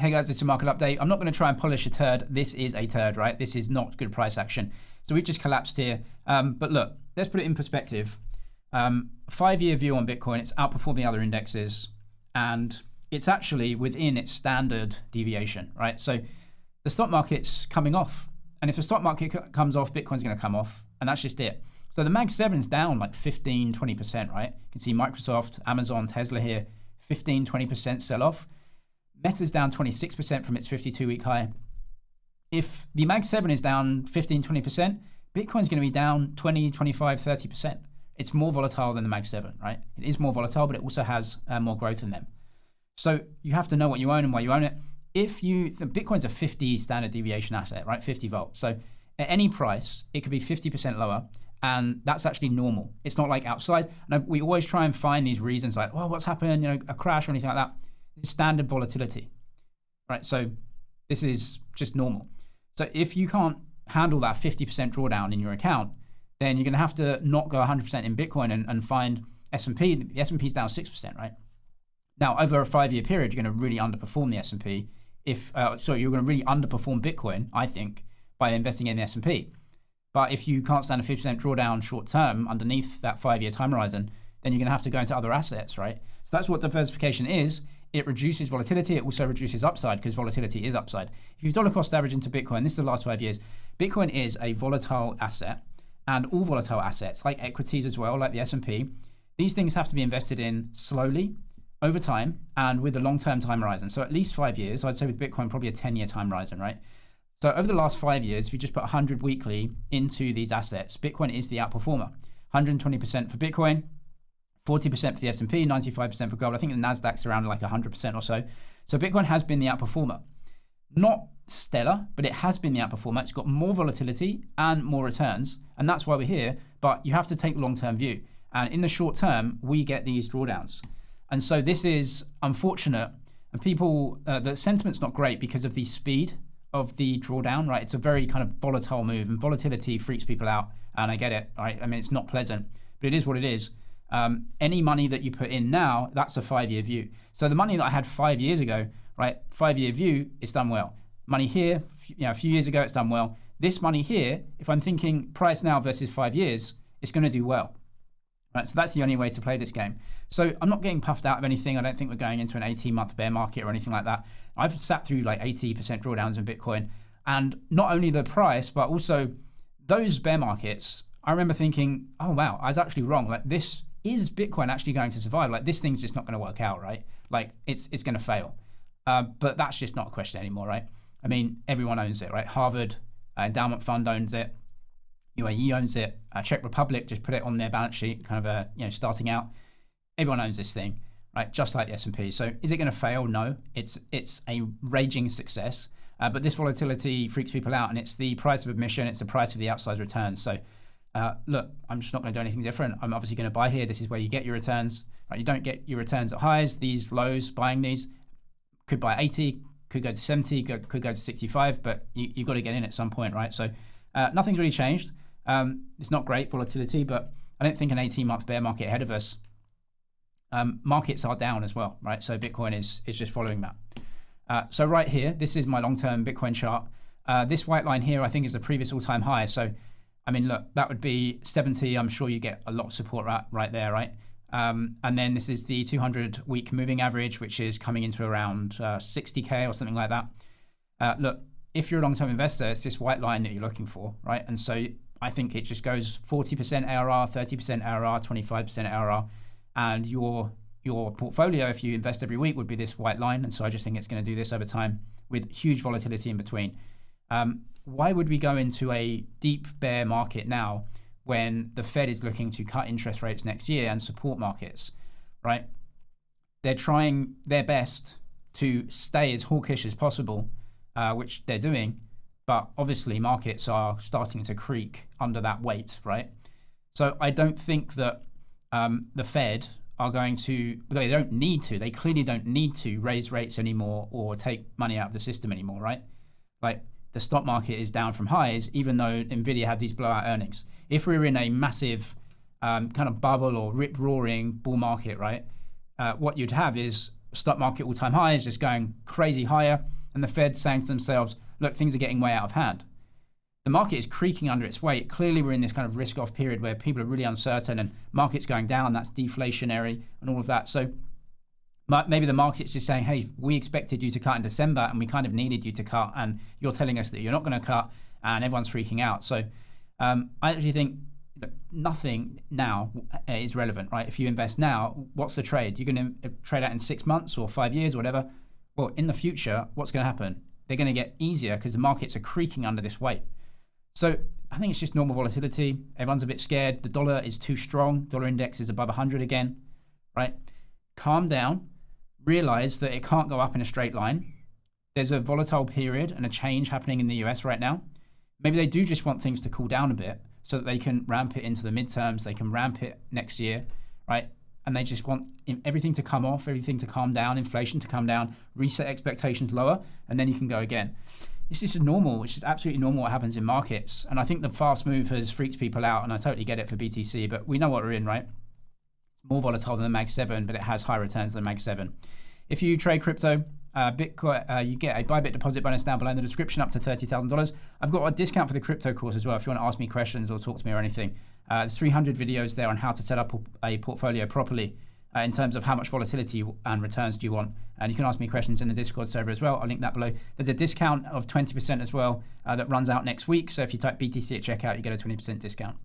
Hey guys, this is a market update. I'm not going to try and polish a turd. This is a turd, right? This is not good price action. So we've just collapsed here. But look, let's put it in perspective. 5-year view on Bitcoin, it's outperforming other indexes, and it's actually within its standard deviation, right? So the stock market's coming off. And if the stock market comes off, Bitcoin's going to come off. And that's just it. So the Mag 7's down like 15, 20%, right? You can see Microsoft, Amazon, Tesla here, 15, 20% sell off. Meta's down 26% from its 52-week high. If the Mag 7 is down 15, 20%, Bitcoin's going to be down 20, 25, 30%. It's more volatile than the Mag 7, right? It is more volatile, but it also has more growth in them. So you have to know what you own and why you own it. Bitcoin's a 50 standard deviation asset, right? 50 volt. So at any price, it could be 50% lower, and that's actually normal. It's not like outside. And we always try and find these reasons like, oh, what's happened? A crash or anything like that. It's standard volatility, right? So this is just normal. So if you can't handle that 50% drawdown in your account, then you're going to have to not go 100% in Bitcoin and find S&P. The S&P's down 6%, right? Now, over a 5-year period, you're going to really underperform the S&P. You're going to really underperform Bitcoin, I think, by investing in the S&P. But if you can't stand a 50% drawdown short term underneath that 5-year time horizon, then you're going to have to go into other assets, right? So that's what diversification is. It reduces volatility. It also reduces upside because volatility is upside. If you've dollar cost average into Bitcoin, this is the last 5 years, Bitcoin is a volatile asset, and all volatile assets, like equities as well, like the S&P, these things have to be invested in slowly, over time, and with a long-term time horizon. So at least 5 years. I'd say with Bitcoin, probably a 10-year time horizon, right? So over the last 5 years, if you just put 100 weekly into these assets, Bitcoin is the outperformer. 120% for Bitcoin, 40% for the S&P, 95% for gold. I think the Nasdaq's around like 100% or so. So Bitcoin has been the outperformer. Not stellar, but it has been the outperformer. It's got more volatility and more returns, and that's why we're here. But you have to take the long-term view. And in the short term, we get these drawdowns. And so this is unfortunate. And people, the sentiment's not great because of the speed of the drawdown, right? It's a very kind of volatile move, and volatility freaks people out. And I get it, right? I mean, it's not pleasant, but it is what it is. Any money that you put in now, that's a 5-year view. So the money that I had 5 years ago, right? 5-year view, it's done well. Money here, a few years ago, it's done well. This money here, if I'm thinking price now versus 5 years, it's going to do well. Right, so that's the only way to play this game. So I'm not getting puffed out of anything. I don't think we're going into an 18-month bear market or anything like that. I've sat through like 80% drawdowns in Bitcoin. And not only the price, but also those bear markets, I remember thinking, oh, wow, I was actually wrong. Like, this is Bitcoin actually going to survive? Like, this thing's just not going to work out, right? Like, it's going to fail. But that's just not a question anymore, right? I mean, everyone owns it, right? Harvard Endowment Fund owns it. UAE owns it. Czech Republic just put it on their balance sheet, kind of starting out. Everyone owns this thing, right? Just like the S&P. So is it going to fail? No. It's a raging success. But this volatility freaks people out, and it's the price of admission. It's the price of the outsized returns. So look, I'm just not going to do anything different. I'm obviously going to buy here. This is where you get your returns, right? You don't get your returns at highs. These lows, buying these, could buy 80, could go to 70, could go to 65, but you've got to get in at some point, right? So nothing's really changed. It's not great volatility, but I don't think an 18-month bear market ahead of us. Markets are down as well, right? So Bitcoin is just following that. So right here, this is my long-term Bitcoin chart. This white line here, I think, is the previous all-time high. So, I mean, look, that would be 70. I'm sure you get a lot of support right there, right? And then this is the 200-week moving average, which is coming into around 60K or something like that. Look, if you're a long-term investor, it's this white line that you're looking for, right? And so I think it just goes 40% ARR, 30% ARR, 25% ARR, and your portfolio, if you invest every week, would be this white line. And so I just think it's going to do this over time with huge volatility in between. Why would we go into a deep bear market now when the Fed is looking to cut interest rates next year and support markets, right? They're trying their best to stay as hawkish as possible, which they're doing. But obviously markets are starting to creak under that weight, right? So I don't think that the Fed are going to, they don't need to, they clearly don't need to raise rates anymore or take money out of the system anymore, right? Like, the stock market is down from highs, even though NVIDIA had these blowout earnings. If we're in a massive kind of bubble or rip-roaring bull market, right, what you'd have is stock market all-time highs, just going crazy higher, and the Fed's saying to themselves, look, things are getting way out of hand. The market is creaking under its weight. Clearly, we're in this kind of risk-off period where people are really uncertain and market's going down. That's deflationary and all of that. So maybe the market's just saying, hey, we expected you to cut in December and we kind of needed you to cut, and you're telling us that you're not going to cut, and everyone's freaking out. So I actually think nothing now is relevant, right? If you invest now, what's the trade? You're going to trade out in 6 months or 5 years or whatever. Well, in the future, what's going to happen? They're going to get easier because the markets are creaking under this weight. So I think it's just normal volatility. Everyone's a bit scared. The dollar is too strong. Dollar index is above 100 again, right? Calm down. Realize that it can't go up in a straight line. There's a volatile period and a change happening in the US right now. Maybe they do just want things to cool down a bit so that they can ramp it into the midterms. They can ramp it next year, right? And they just want everything to come off, everything to calm down, inflation to come down, reset expectations lower, and then you can go again. It's just normal. It's just absolutely normal what happens in markets. And I think the fast move has freaked people out, and I totally get it for BTC, but we know what we're in, right? It's more volatile than the Mag 7, but it has higher returns than the Mag 7. If you trade crypto, Bitcoin, you get a Bybit deposit bonus down below in the description up to $30,000. I've got a discount for the crypto course as well if you want to ask me questions or talk to me or anything. There's 300 videos there on how to set up a portfolio properly in terms of how much volatility and returns do you want. And you can ask me questions in the Discord server as well. I'll link that below. There's a discount of 20% as well that runs out next week. So if you type BTC at checkout, you get a 20% discount.